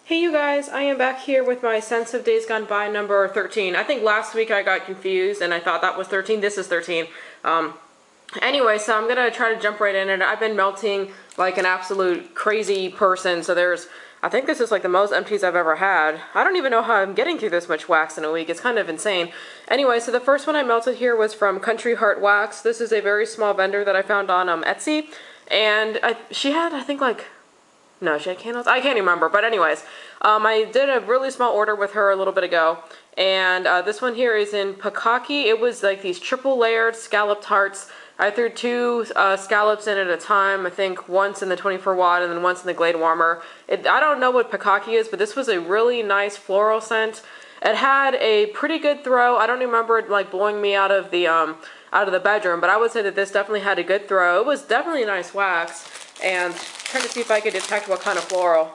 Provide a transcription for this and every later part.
Hey you guys, I am back here with my Sense of Days Gone By number 13. I think last week I got confused and I thought that was 13. This is 13. Anyway, so I'm gonna try to jump right in, and I've been melting like an absolute crazy person. So I think this is like the most empties I've ever had. I don't even know how I'm getting through this much wax in a week. It's kind of insane. Anyway, so the first one I melted here was from Country Heart Wax. This is a very small vendor that I found on Etsy. And she had, I think, like... No, she had candles? I can't remember. But anyways, I did a really small order with her a little bit ago. And this one here is in Pikaki. It was like these triple layered scallop tarts. I threw two scallops in at a time. I think once in the 24 watt and then once in the Glade warmer. I don't know what Pikaki is, but this was a really nice floral scent. It had a pretty good throw. I don't remember it like blowing me out of the bedroom, but I would say that this definitely had a good throw. It was definitely a nice wax. And trying to see if I could detect what kind of floral.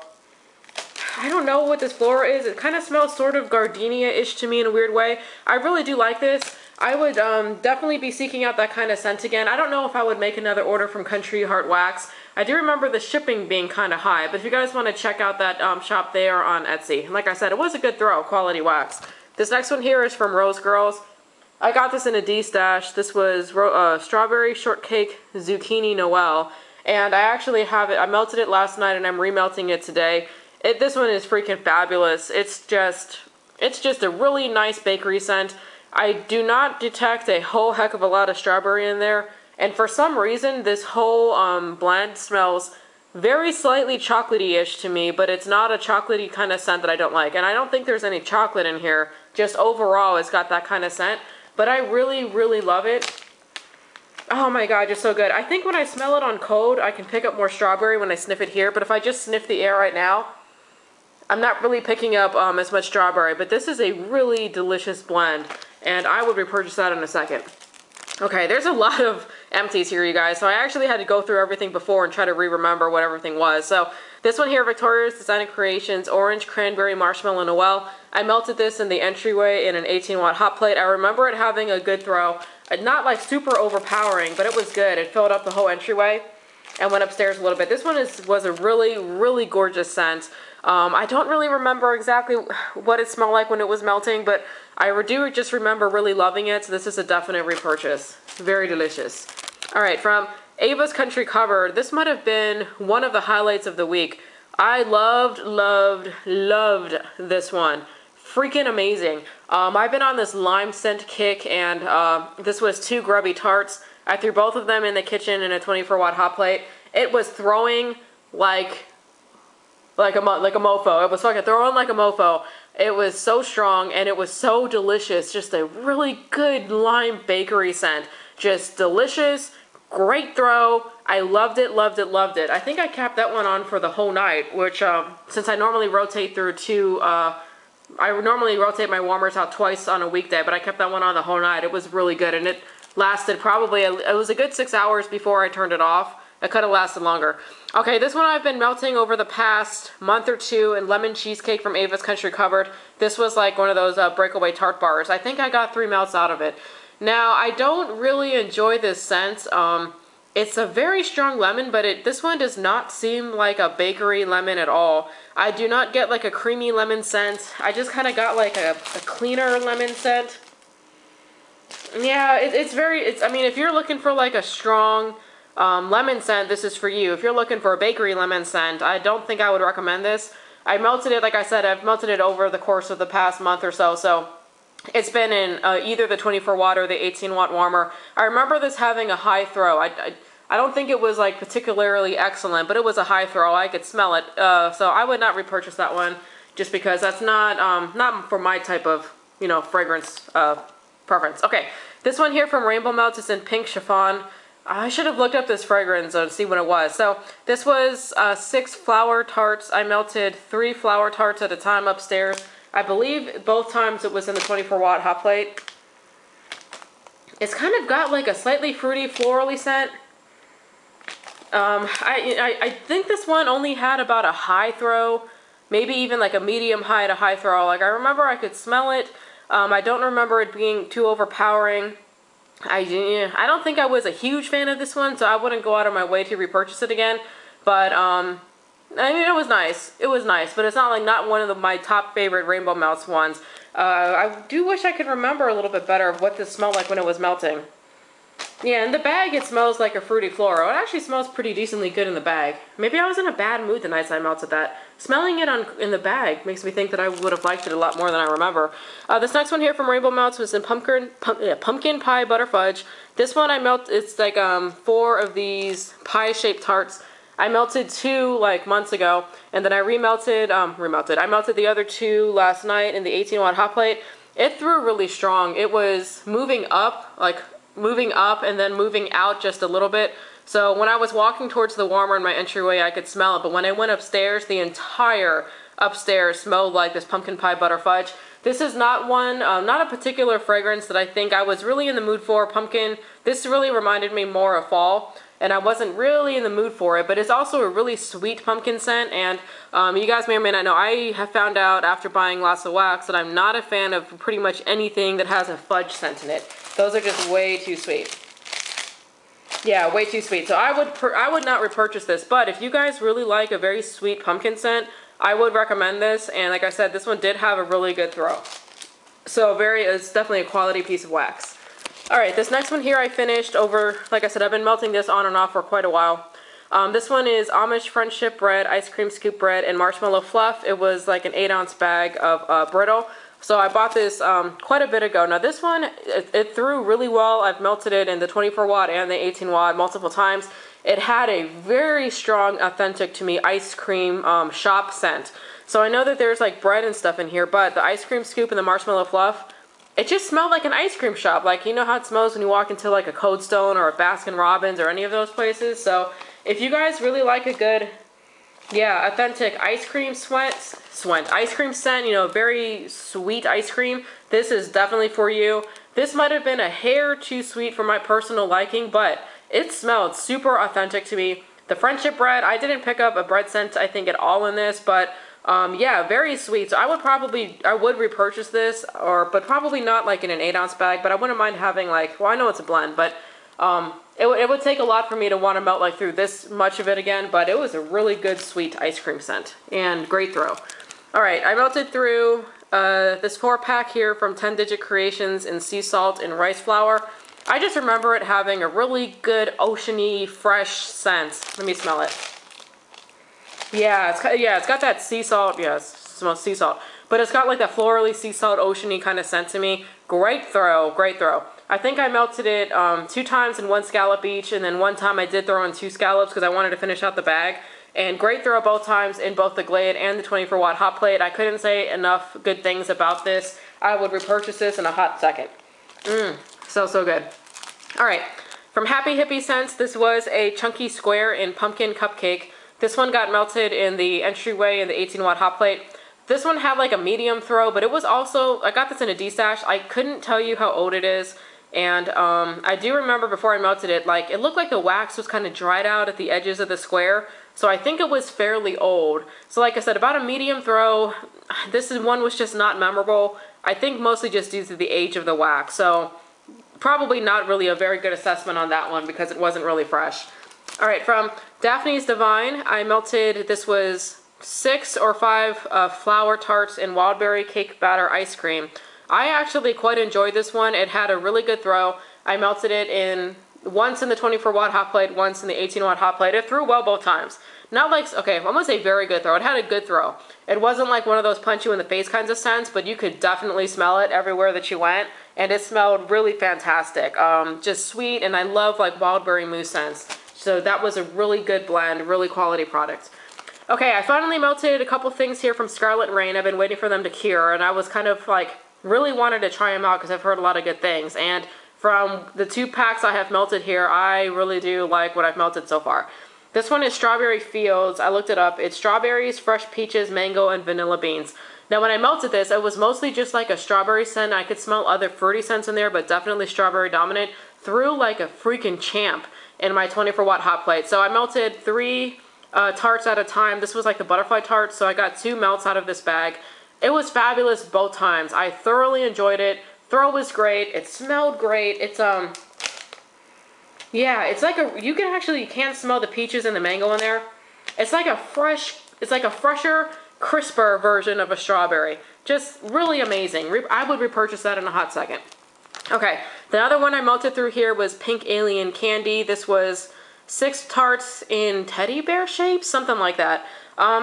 I don't know what this floral is. It kind of smells sort of gardenia-ish to me in a weird way. I really do like this. I would definitely be seeking out that kind of scent again. I don't know if I would make another order from Country Heart Wax. I do remember the shipping being kind of high, but if you guys want to check out that shop, they are on Etsy. And like I said, it was a good throw, quality wax. This next one here is from Rosegirls. I got this in a D-stash. This was Strawberry Shortcake Zucchini Noel. And I actually have it, I melted it last night and I'm remelting it today. This one is freaking fabulous. It's just a really nice bakery scent. I do not detect a whole heck of a lot of strawberry in there. And for some reason, this whole blend smells very slightly chocolatey-ish to me, but it's not a chocolatey kind of scent that I don't like. And I don't think there's any chocolate in here. Just overall, it's got that kind of scent. But I really, really love it. Oh my god, just so good. I think when I smell it on cold, I can pick up more strawberry when I sniff it here. But if I just sniff the air right now, I'm not really picking up as much strawberry. But this is a really delicious blend. And I would repurchase that in a second. Okay, there's a lot of empties here, you guys. So I actually had to go through everything before and try to remember what everything was. So this one here, Victoria's Design & Creations, Orange, Cranberry, Marshmallow, Noel. I melted this in the entryway in an 18-watt hot plate. I remember it having a good throw. Not like super overpowering, but it was good. It filled up the whole entryway and went upstairs a little bit. This one was a really, really gorgeous scent. I don't really remember exactly what it smelled like when it was melting, but I do just remember really loving it. So this is a definite repurchase. Very delicious. All right, from Ava's Country Cupboard. This might have been one of the highlights of the week. I loved, loved, loved this one. Freaking amazing. I've been on this lime scent kick, and this was two grubby tarts. I threw both of them in the kitchen in a 24-watt hot plate. It was throwing like a mofo. It was fucking throwing like a mofo. It was so strong, and it was so delicious. Just a really good lime bakery scent. Just delicious, great throw. I loved it, loved it, loved it. I think I capped that one on for the whole night, which since I normally rotate through two... I normally rotate my warmers out twice on a weekday, but I kept that one on the whole night. It was really good, and it lasted probably, it was a good 6 hours before I turned it off. It could have lasted longer. Okay, this one I've been melting over the past month or two in Lemon Cheesecake from Ava's Country Cupboard. This was like one of those breakaway tart bars. I think I got 3 melts out of it. Now, I don't really enjoy this scent. It's a very strong lemon, but this one does not seem like a bakery lemon at all. I do not get like a creamy lemon scent. I just kind of got like a cleaner lemon scent. Yeah, I mean, if you're looking for like a strong lemon scent, this is for you. If you're looking for a bakery lemon scent, I don't think I would recommend this. I melted it, like I said, I've melted it over the course of the past month or so, so it's been in either the 24 watt or the 18-watt warmer. I remember this having a high throw. I don't think it was like particularly excellent, but it was a high throw. I could smell it. So I would not repurchase that one just because that's not for my type of, you know, fragrance preference. Okay, this one here from Rainbow Melts is in Pink Chiffon. I should have looked up this fragrance and see what it was. So this was 6 flower tarts. I melted 3 flower tarts at a time upstairs. I believe both times it was in the 24-watt hot plate. It's kind of got like a slightly fruity, florally scent. I think this one only had about a high throw, maybe even like a medium high to high throw. Like I remember I could smell it. I don't remember it being too overpowering. I don't think I was a huge fan of this one, so I wouldn't go out of my way to repurchase it again. But I mean, it was nice. It was nice, but it's not like not one of my top favorite rainbow melts ones. I do wish I could remember a little bit better of what this smelled like when it was melting. Yeah, in the bag it smells like a fruity floral. It actually smells pretty decently good in the bag. Maybe I was in a bad mood the night I melted that. Smelling it in the bag makes me think that I would have liked it a lot more than I remember. This next one here from Rainbow Melts was in pumpkin pie butter fudge. This one I melted, it's like 4 of these pie-shaped tarts. I melted 2 like months ago, and then I I melted the other 2 last night in the 18-watt hot plate. It threw really strong. It was moving up and then moving out just a little bit. So when I was walking towards the warmer in my entryway, I could smell it. But when I went upstairs, the entire upstairs smelled like this pumpkin pie butter fudge. This is not one, not a particular fragrance that I think I was really in the mood for. Pumpkin, this really reminded me more of fall, and I wasn't really in the mood for it, but it's also a really sweet pumpkin scent, and you guys may or may not know, I have found out after buying lots of wax that I'm not a fan of pretty much anything that has a fudge scent in it. Those are just way too sweet. Yeah, way too sweet. So I would not repurchase this, but if you guys really like a very sweet pumpkin scent, I would recommend this, and like I said, this one did have a really good throw. So it's definitely a quality piece of wax. Alright, this next one here I finished over, like I said, I've been melting this on and off for quite a while. This one is Amish Friendship Bread, Ice Cream Scoop Bread, and Marshmallow Fluff. It was like an 8-ounce bag of brittle. So I bought this quite a bit ago. Now this one, it threw really well. I've melted it in the 24-watt and the 18-watt multiple times. It had a very strong, authentic to me, ice cream shop scent. So I know that there's like bread and stuff in here, but the ice cream scoop and the marshmallow fluff, it just smelled like an ice cream shop. Like, you know how it smells when you walk into like a Cold Stone or a Baskin Robbins or any of those places? So if you guys really like a good, yeah, authentic ice cream ice cream scent, you know, very sweet ice cream, this is definitely for you. This might have been a hair too sweet for my personal liking, but it smelled super authentic to me. The friendship bread, I didn't pick up a bread scent, I think, at all in this, but yeah, very sweet. So I would repurchase this, but probably not like in an 8-ounce bag, but I wouldn't mind having like, well, I know it's a blend, but it would take a lot for me to want to melt like through this much of it again, but it was a really good sweet ice cream scent and great throw. All right, I melted through this 4-pack here from 10 Digit Creations in sea salt and rice flour. I just remember it having a really good oceany, fresh scent. Let me smell it. Yeah, it's got that sea salt. Yeah, it smells sea salt, but it's got like that florally sea salt oceany kind of scent to me. Great throw, great throw. I think I melted it 2 times in 1 scallop each, and then 1 time I did throw in 2 scallops because I wanted to finish out the bag. And great throw both times in both the Glade and the 24-watt hot plate. I couldn't say enough good things about this. I would repurchase this in a hot second. So good. All right, from Happy Hippy Scents, this was a chunky square in pumpkin cupcake. This one got melted in the entryway in the 18-watt hot plate. This one had like a medium throw, but it was also, I got this in a D-stash. I couldn't tell you how old it is. And I do remember before I melted it, like it looked like the wax was kind of dried out at the edges of the square. So I think it was fairly old. So like I said, about a medium throw. This one was just not memorable. I think mostly just due to the age of the wax. So probably not really a very good assessment on that one because it wasn't really fresh. All right, from Daphne's Divine, I melted, this was 6 or 5 flour tarts and Wildberry cake batter ice cream. I actually quite enjoyed this one. It had a really good throw. I melted it once in the 24-watt hot plate, once in the 18-watt hot plate. It threw well both times. Not like, okay, I'm gonna say very good throw. It had a good throw. It wasn't like one of those punch you in the face kinds of scents, but you could definitely smell it everywhere that you went, and it smelled really fantastic. Just sweet, and I love like Wildberry mousse scents. So that was a really good blend, really quality product. Okay, I finally melted a couple things here from Scarlet and Raine. I've been waiting for them to cure, and I was kind of like, really wanted to try them out because I've heard a lot of good things. And from the 2 packs I have melted here, I really do like what I've melted so far. This one is Strawberry Fields. I looked it up. It's strawberries, fresh peaches, mango, and vanilla beans. Now when I melted this, it was mostly just like a strawberry scent. I could smell other fruity scents in there, but definitely strawberry dominant. Threw like a freaking champ in my 24-watt hot plate. So I melted 3 tarts at a time. This was like the butterfly tart, so I got 2 melts out of this bag. It was fabulous both times. I thoroughly enjoyed it. Throw was great. It smelled great. It's yeah, it's like you can't smell the peaches and the mango in there. It's like a fresh, It's like a fresher, crisper version of a strawberry. Just really amazing. I would repurchase that in a hot second. Okay, the other one I melted through here was Pink Alien Candy. This was 6 tarts in teddy bear shape, something like that.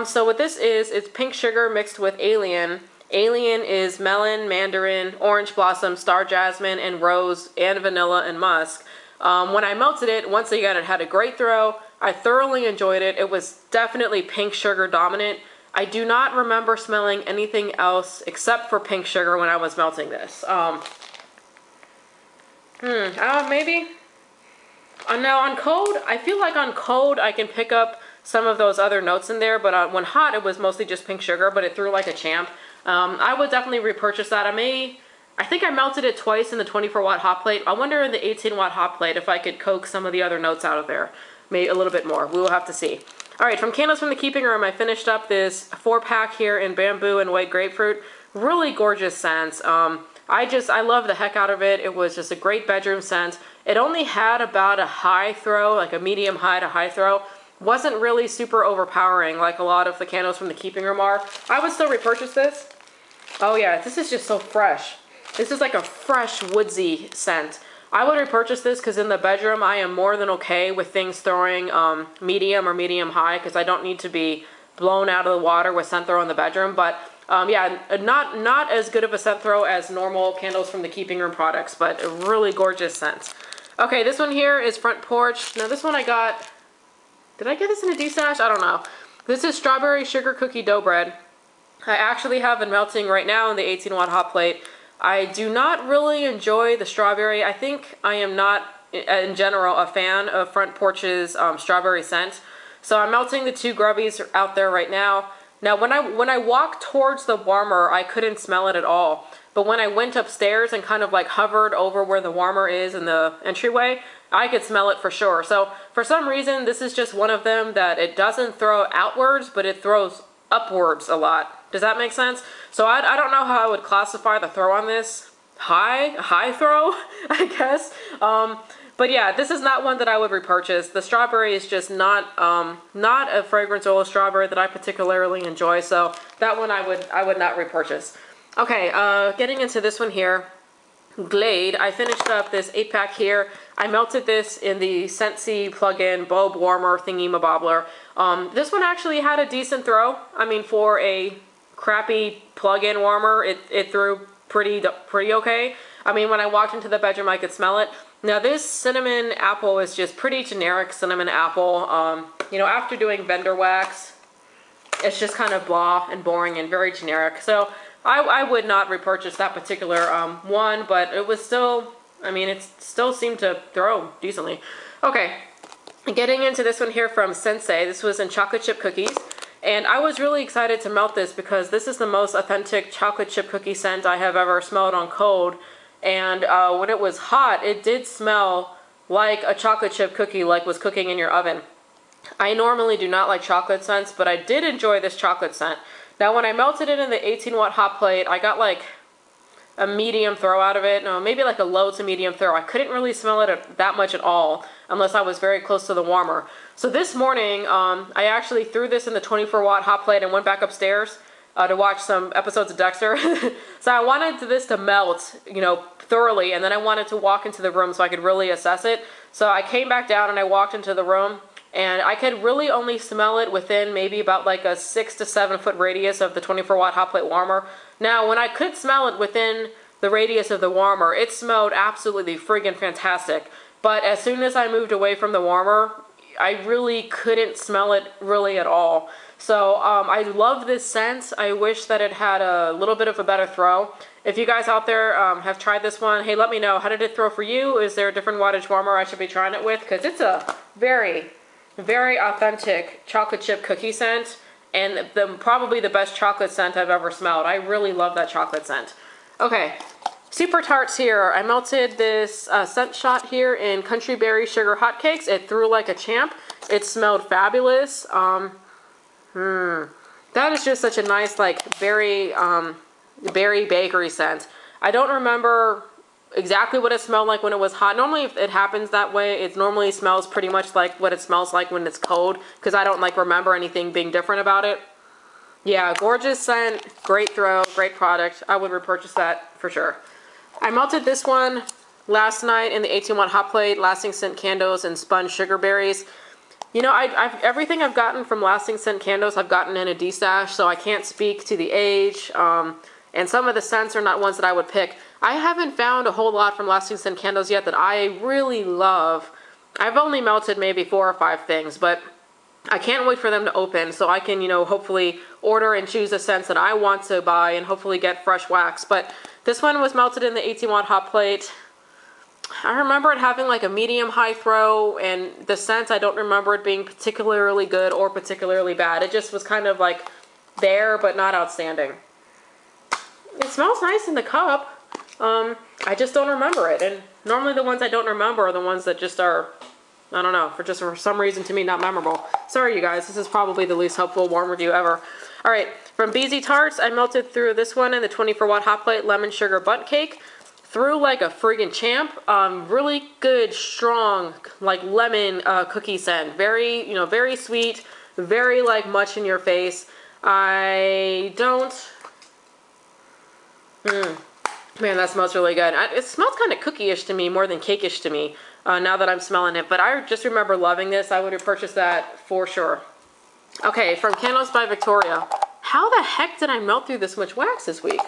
So what this is, it's pink sugar mixed with Alien. Alien is melon, mandarin, orange blossom, star jasmine, and rose, and vanilla and musk. When I melted it, once again, it had a great throw. I thoroughly enjoyed it. It was definitely pink sugar dominant. I do not remember smelling anything else except for pink sugar when I was melting this. Maybe. Now on cold, I feel like on cold I can pick up some of those other notes in there, but when hot it was mostly just pink sugar, but it threw like a champ. I would definitely repurchase that. I think I melted it twice in the 24-watt hot plate. I wonder in the 18-watt hot plate if I could coax some of the other notes out of there. Maybe a little bit more. We will have to see. Alright, from Candles from the Keeping Room, I finished up this 4-pack here in bamboo and white grapefruit. Really gorgeous scents. I love the heck out of it. It was just a great bedroom scent. It only had about a high throw, like a medium high to high throw. Wasn't really super overpowering like a lot of the candles from the Keeping Room are. I would still repurchase this. Oh yeah, this is just so fresh. This is like a fresh woodsy scent. I would repurchase this because in the bedroom I am more than okay with things throwing medium or medium high because I don't need to be blown out of the water with scent throw in the bedroom. But yeah, not as good of a scent throw as normal candles from the Keeping Room products, but a really gorgeous scent. Okay, this one here is Front Porch. Now this one I got, did I get this in a D-stash? I don't know. This is Strawberry Sugar Cookie Dough Bread. I actually have it melting right now in the 18-watt hot plate. I do not really enjoy the strawberry. I think I am not, in general, a fan of Front Porch's strawberry scent. So I'm melting the 2 grubbies out there right now. Now, when I walked towards the warmer, I couldn't smell it at all. But when I went upstairs and kind of like hovered over where the warmer is in the entryway, I could smell it for sure. So for some reason, this is just one of them that it doesn't throw outwards, but it throws upwards a lot. Does that make sense? So I don't know how I would classify the throw on this. High throw, I guess. But yeah, this is not one that I would repurchase. The strawberry is just not a fragrance oil strawberry that I particularly enjoy. So that one I would not repurchase. Okay, getting into this one here. Glade. I finished up this 8-pack here. I melted this in the ScenSei plug-in bulb warmer thingy-mabobbler. This one actually had a decent throw. I mean, for a crappy plug-in warmer, it threw pretty okay. I mean, when I walked into the bedroom, I could smell it. Now, this cinnamon apple is just pretty generic cinnamon apple. You know, after doing vendor wax, it's just kind of blah and boring and very generic. So I would not repurchase that particular one, but it was still, I mean, it still seemed to throw decently. Okay, getting into this one here from ScenSei. This was in chocolate chip cookies. And I was really excited to melt this because this is the most authentic chocolate chip cookie scent I have ever smelled on cold. And when it was hot, it did smell like a chocolate chip cookie, like was cooking in your oven. I normally do not like chocolate scents, but I did enjoy this chocolate scent. Now, when I melted it in the 18-watt hot plate, I got like a medium throw out of it. No, maybe like a low to medium throw. I couldn't really smell it that much at all unless I was very close to the warmer. So this morning, I actually threw this in the 24-watt hot plate and went back upstairs to watch some episodes of Dexter. So I wanted this to melt, you know, thoroughly, and then I wanted to walk into the room so I could really assess it. So I came back down and I walked into the room, and I could really only smell it within maybe about like a 6 to 7 foot radius of the 24-watt hot plate warmer. Now, when I could smell it within the radius of the warmer, it smelled absolutely friggin' fantastic. But as soon as I moved away from the warmer, I really couldn't smell it really at all. So I love this scent. I wish that it had a little bit of a better throw. If you guys out there have tried this one, hey, let me know. How did it throw for you? Is there a different wattage warmer I should be trying it with? Because it's a very, very authentic chocolate chip cookie scent, and probably the best chocolate scent I've ever smelled. I really love that chocolate scent. Okay, Super Tarts here. I melted this scent shot here in Country Berry Sugar Hotcakes. It threw like a champ. It smelled fabulous. That is just such a nice, like, berry bakery scent. I don't remember exactly what it smelled like when it was hot. Normally if it happens that way, it normally smells pretty much like what it smells like when it's cold, because I don't like remember anything being different about it. Yeah, gorgeous scent, great throw, great product. I would repurchase that for sure. I melted this one last night in the 18-watt hot plate, lasting scent candles and spun sugar berries. You know, everything I've gotten from lasting scent candles I've gotten in a D-stash, so I can't speak to the age. And some of the scents are not ones that I would pick. I haven't found a whole lot from lasting scent candles yet that I really love. I've only melted maybe 4 or 5 things, but I can't wait for them to open so I can, you know, hopefully order and choose the scents that I want to buy and hopefully get fresh wax. But this one was melted in the 18-watt hot plate. I remember it having like a medium-high throw, and the scent, I don't remember it being particularly good or particularly bad. It just was kind of like there, but not outstanding. It smells nice in the cup. I just don't remember it. And normally the ones I don't remember are the ones that just are, I don't know, for some reason to me not memorable. Sorry you guys, this is probably the least helpful warm review ever. Alright, from Beezy Tarts, I melted through this one in the 24-watt hot plate lemon sugar bundt cake. Through like a friggin' champ. Really good, strong, like lemon cookie scent. Very, you know, very sweet, very like much in your face. I don't... Man, that smells really good. It smells kind of cookie-ish to me more than cake-ish to me now that I'm smelling it. But I just remember loving this. I would have purchased that for sure. Okay, from Candles by Victoria. How the heck did I melt through this much wax this week?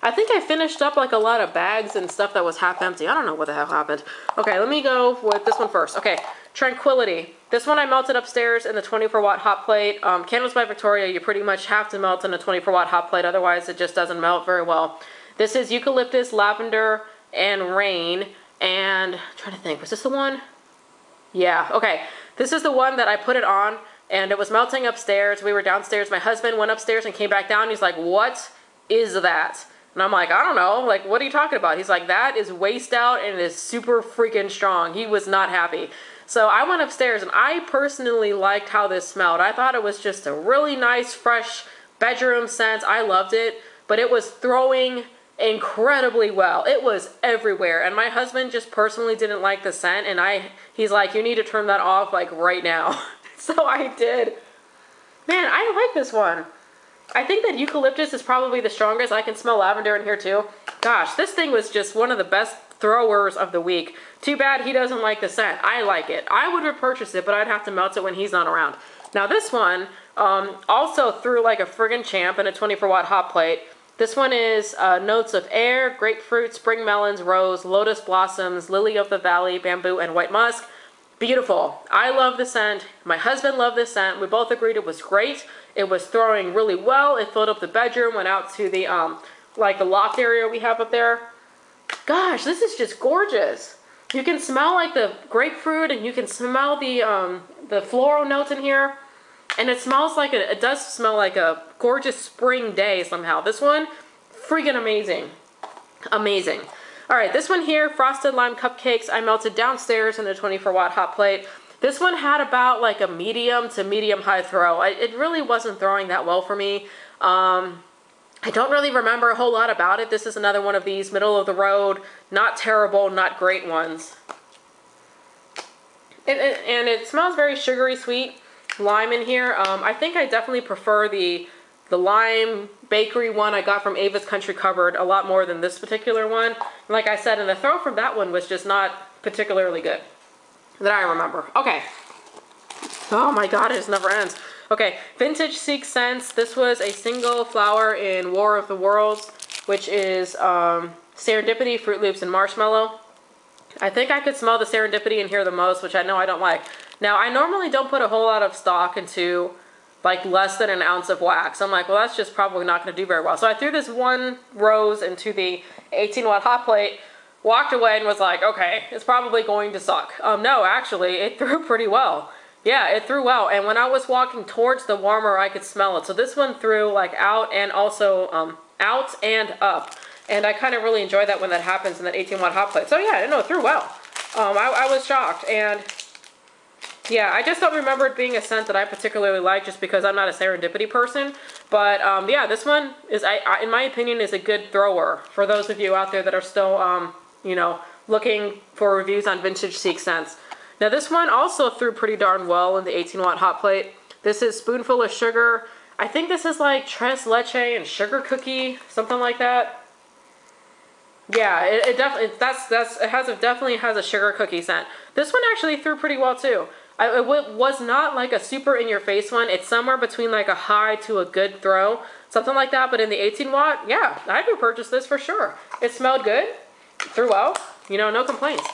I think I finished up like a lot of bags and stuff that was half empty. I don't know what the hell happened. Okay, let me go with this one first. Okay, Tranquility. This one I melted upstairs in the 24-watt hot plate. Candles by Victoria, you pretty much have to melt in a 24-watt hot plate, otherwise it just doesn't melt very well. This is eucalyptus, lavender, and rain. And I'm trying to think, was this the one? Yeah, okay. This is the one that I put it on, and it was melting upstairs. We were downstairs. My husband went upstairs and came back down. He's like, what is that? And I'm like, I don't know. Like, what are you talking about? He's like, that is waist out and it is super freaking strong. He was not happy. So I went upstairs and I personally liked how this smelled. I thought it was just a really nice, fresh bedroom scent. I loved it, but it was throwing incredibly well. It was everywhere. And my husband just personally didn't like the scent. And he's like, you need to turn that off like right now. So I did. Man, I like this one. I think that eucalyptus is probably the strongest. I can smell lavender in here too. Gosh, this thing was just one of the best throwers of the week. Too bad he doesn't like the scent. I like it. I would repurchase it, but I'd have to melt it when he's not around. Now this one, also threw like a friggin' champ in a 24-watt hot plate. This one is notes of air, grapefruit, spring melons, rose, lotus blossoms, lily of the valley, bamboo, and white musk. Beautiful. I love the scent. My husband loved the scent. We both agreed it was great. It was throwing really well. It filled up the bedroom, went out to the like the loft area we have up there. Gosh, this is just gorgeous. You can smell like the grapefruit, and you can smell the floral notes in here. And it smells like it does smell like a gorgeous spring day somehow. This one, freaking amazing. Amazing. All right, this one here, Frosted Lime Cupcakes, I melted downstairs in a 24-watt hot plate. This one had about like a medium to medium-high throw. It really wasn't throwing that well for me. I don't really remember a whole lot about it. This is another one of these middle-of-the-road, not terrible, not great ones. And it smells very sugary sweet. Lime in here. I think I definitely prefer the lime bakery one I got from Ava's Country Cupboard a lot more than this particular one. And like I said, and the throw from that one was just not particularly good that I remember. Okay. Oh my god, it just never ends. Okay, Vintage Chic Scents. This was a single flower in War of the Worlds, which is Serendipity, Fruit Loops, and Marshmallow. I think I could smell the Serendipity in here the most, which I know I don't like. Now, I normally don't put a whole lot of stock into like less than an ounce of wax. I'm like, well, that's just probably not going to do very well. So I threw this one rose into the 18-watt hot plate, walked away, and was like, okay, it's probably going to suck. No, actually, it threw pretty well. Yeah, it threw well. And when I was walking towards the warmer, I could smell it. So this one threw like out and also out and up. And I kind of really enjoy that when that happens in that 18-watt hot plate. So yeah, no, it threw well. I was shocked. And yeah, I just don't remember it being a scent that I particularly like just because I'm not a Serendipity person. But yeah, this one is, in my opinion, is a good thrower for those of you out there that are still you know, looking for reviews on vintage Chic scents. Now this one also threw pretty darn well in the 18-watt hot plate. This is Spoonful of Sugar. I think this is like tres leche and sugar cookie, something like that. Yeah, it definitely definitely has a sugar cookie scent. This one actually threw pretty well too. It was not like a super in your face one. It's somewhere between like a high to a good throw, something like that. But in the 18-watt, yeah, I'd repurchase this for sure. It smelled good, threw well, you know, no complaints.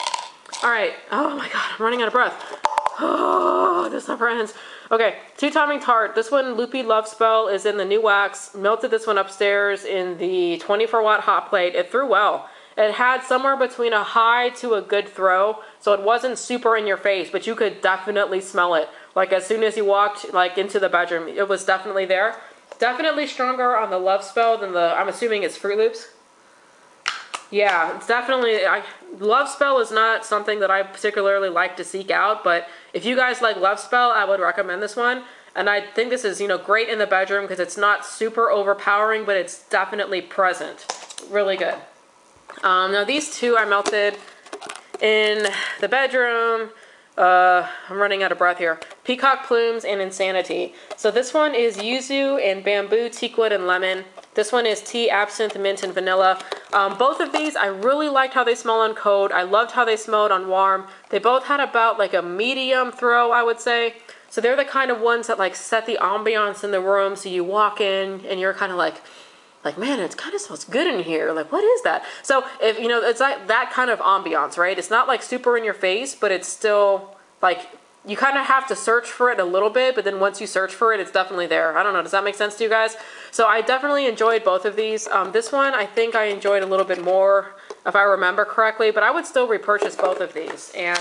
All right. Oh my God, I'm running out of breath. Oh, this never ends. Okay, two-timing tart. This one, Loopy Love Spell, is in the new wax. Melted this one upstairs in the 24-watt hot plate. It threw well. It had somewhere between a high to a good throw, so it wasn't super in your face, but you could definitely smell it. Like as soon as you walked like into the bedroom, it was definitely there. Definitely stronger on the Love Spell than the, I'm assuming it's Fruit Loops. Yeah, it's definitely, Love Spell is not something that I particularly like to seek out, but if you guys like Love Spell, I would recommend this one. And I think this is, you know, great in the bedroom because it's not super overpowering, but it's definitely present. Really good. Now these two I melted in the bedroom. I'm running out of breath here. Peacock Plumes and Insanity. So this one is Yuzu and Bamboo, Teakwood, and Lemon. This one is Tea, Absinthe, Mint, and Vanilla. Both of these, I really liked how they smell on cold. I loved how they smelled on warm. They both had about like a medium throw, I would say. So they're the kind of ones that like set the ambiance in the room. So you walk in and you're kind of like, man, it kind of smells good in here. Like, what is that? So if, you know, it's like that kind of ambiance, right? It's not like super in your face, but it's still like, you kind of have to search for it a little bit, but then once you search for it, it's definitely there. I don't know. Does that make sense to you guys? So I definitely enjoyed both of these. This one, I think I enjoyed a little bit more, if I remember correctly, but I would still repurchase both of these. And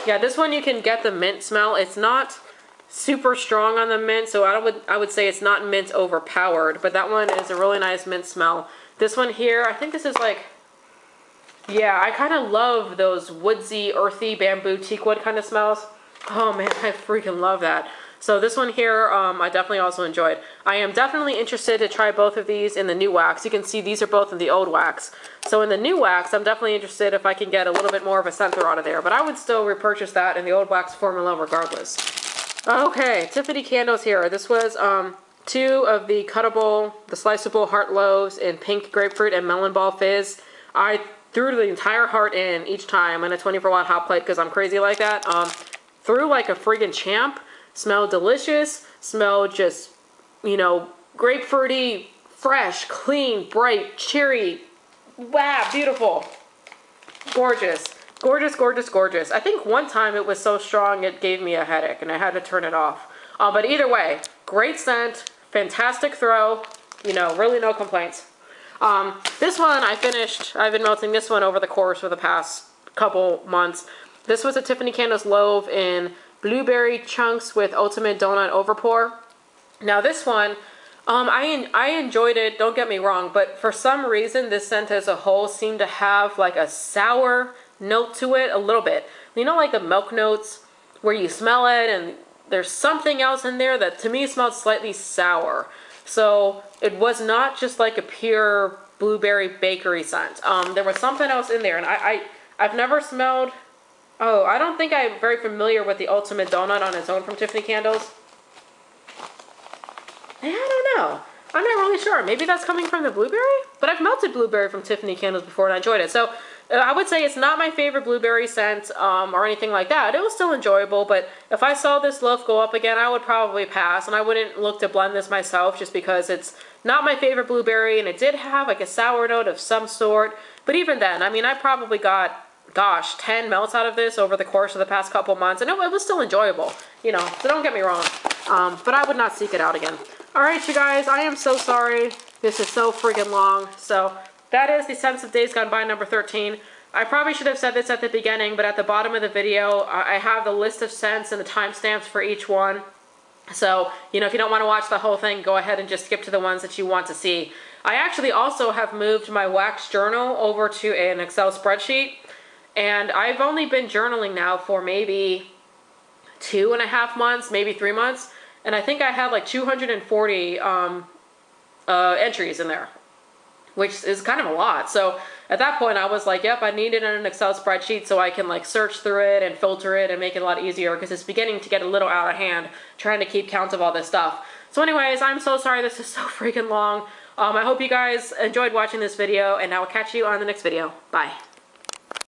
yeah, this one you can get the mint smell. It's not super strong on the mint, so I would say it's not mint overpowered, but that one is a really nice mint smell. This one here, I think this is like, yeah, I kind of love those woodsy, earthy, bamboo, teakwood kind of smells. Oh man, I freaking love that. So this one here, I definitely also enjoyed. I am definitely interested to try both of these in the new wax. You can see these are both in the old wax. So in the new wax, I'm definitely interested if I can get a little bit more of a scent throw out of there, but I would still repurchase that in the old wax formula regardless. Okay, Tiffany candles here. This was two of the cuttable, the sliceable heart loaves in pink grapefruit and melon ball fizz. I threw the entire heart in each time in a 24-watt hot plate because I'm crazy like that. Threw like a friggin' champ. Smelled delicious. Smelled just, you know, grapefruity, fresh, clean, bright, cherry. Wow, beautiful. Gorgeous. Gorgeous, gorgeous, gorgeous. I think one time it was so strong it gave me a headache and I had to turn it off. But either way, great scent, fantastic throw, you know, really no complaints. This one I finished. I've been melting this one over the course of the past couple months. This was a Tiffany Candles loaf in blueberry chunks with ultimate donut overpour. Now this one, I enjoyed it, don't get me wrong, but for some reason this scent as a whole seemed to have like a sour note to it a little bit. You know, like the milk notes where you smell it and there's something else in there that to me smelled slightly sour. So it was not just like a pure blueberry bakery scent. There was something else in there, and I've never smelled. Oh, I don't think I'm very familiar with the Ultimate Donut on its own from Tiffany Candles. I don't know. I'm not really sure. Maybe that's coming from the blueberry? But I've melted blueberry from Tiffany Candles before and I enjoyed it. So I would say it's not my favorite blueberry scent or anything like that. It was still enjoyable, but if I saw this loaf go up again, I would probably pass. And I wouldn't look to blend this myself just because it's not my favorite blueberry. And it did have like a sour note of some sort. But even then, I mean, I probably got, gosh, 10 melts out of this over the course of the past couple months. And it was still enjoyable, you know, so don't get me wrong. But I would not seek it out again. All right, you guys, I am so sorry. This is so friggin' long. So that is the Scents of Days Gone By number 13. I probably should have said this at the beginning, but at the bottom of the video, I have the list of scents and the timestamps for each one. So, you know, if you don't want to watch the whole thing, go ahead and just skip to the ones that you want to see. I actually also have moved my wax journal over to an Excel spreadsheet. And I've only been journaling now for maybe 2.5 months, maybe 3 months. And I think I had like 240 entries in there. which is kind of a lot. So at that point I was like, yep, I need it in an Excel spreadsheet so I can like search through it and filter it and make it a lot easier, because it's beginning to get a little out of hand trying to keep count of all this stuff. So anyways, I'm so sorry this is so freaking long. I hope you guys enjoyed watching this video, and I will catch you on the next video. Bye.